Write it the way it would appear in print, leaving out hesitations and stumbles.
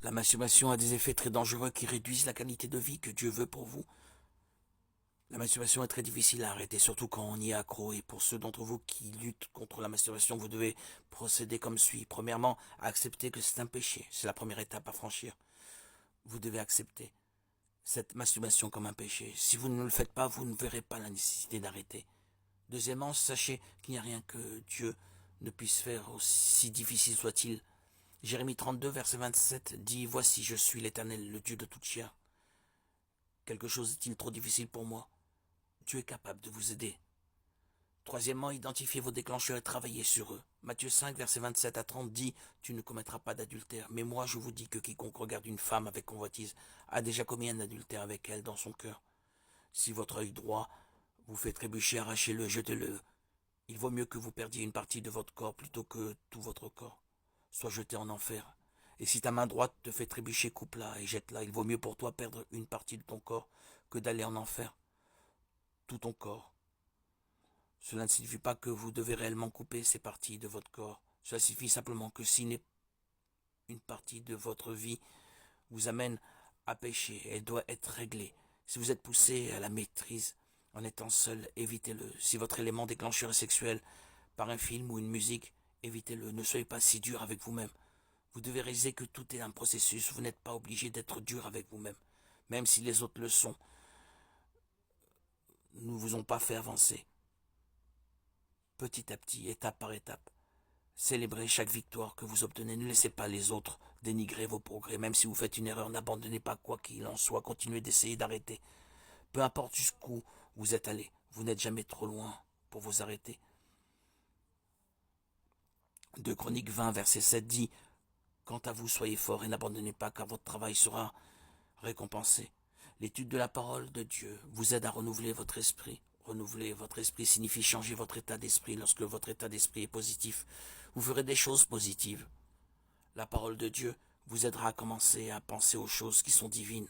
La masturbation a des effets très dangereux qui réduisent la qualité de vie que Dieu veut pour vous. La masturbation est très difficile à arrêter, surtout quand on y est accro. Et pour ceux d'entre vous qui luttent contre la masturbation, vous devez procéder comme suit. Premièrement, accepter que c'est un péché. C'est la première étape à franchir. Vous devez accepter cette masturbation comme un péché. Si vous ne le faites pas, vous ne verrez pas la nécessité d'arrêter. Deuxièmement, sachez qu'il n'y a rien que Dieu ne puisse faire, aussi difficile soit-il. Jérémie 32, verset 27 dit « Voici, je suis l'Éternel, le Dieu de toute chair. Quelque chose est-il trop difficile pour moi? Dieu est capable de vous aider. » Troisièmement, identifiez vos déclencheurs et travaillez sur eux. Matthieu 5, verset 27 à 30 dit « Tu ne commettras pas d'adultère. Mais moi, je vous dis que quiconque regarde une femme avec convoitise a déjà commis un adultère avec elle dans son cœur. Si votre œil droit vous fait trébucher, arrachez-le, jetez-le. Il vaut mieux que vous perdiez une partie de votre corps plutôt que tout votre corps soit jeté en enfer. Et si ta main droite te fait trébucher, coupe-la et jette-la. Il vaut mieux pour toi perdre une partie de ton corps que d'aller en enfer, tout ton corps. Cela ne signifie pas que vous devez réellement couper ces parties de votre corps. Cela signifie simplement que si une partie de votre vie vous amène à pécher, elle doit être réglée. Si vous êtes poussé à la maîtrise en étant seul, évitez-le. Si votre élément déclencheur est sexuel par un film ou une musique, évitez-le. Ne soyez pas si dur avec vous-même. Vous devez réaliser que tout est un processus. Vous n'êtes pas obligé d'être dur avec vous-même. Même si les autres le sont, ne vous ont pas fait avancer. Petit à petit, étape par étape. Célébrez chaque victoire que vous obtenez. Ne laissez pas les autres dénigrer vos progrès. Même si vous faites une erreur, n'abandonnez pas quoi qu'il en soit. Continuez d'essayer d'arrêter. Peu importe jusqu'où vous êtes allé, vous n'êtes jamais trop loin pour vous arrêter. 2 Chroniques 20, verset 7 dit « Quant à vous, soyez forts et n'abandonnez pas, car votre travail sera récompensé. » L'étude de la parole de Dieu vous aide à renouveler votre esprit. Renouveler votre esprit signifie changer votre état d'esprit. Lorsque votre état d'esprit est positif, vous ferez des choses positives. La parole de Dieu vous aidera à commencer à penser aux choses qui sont divines.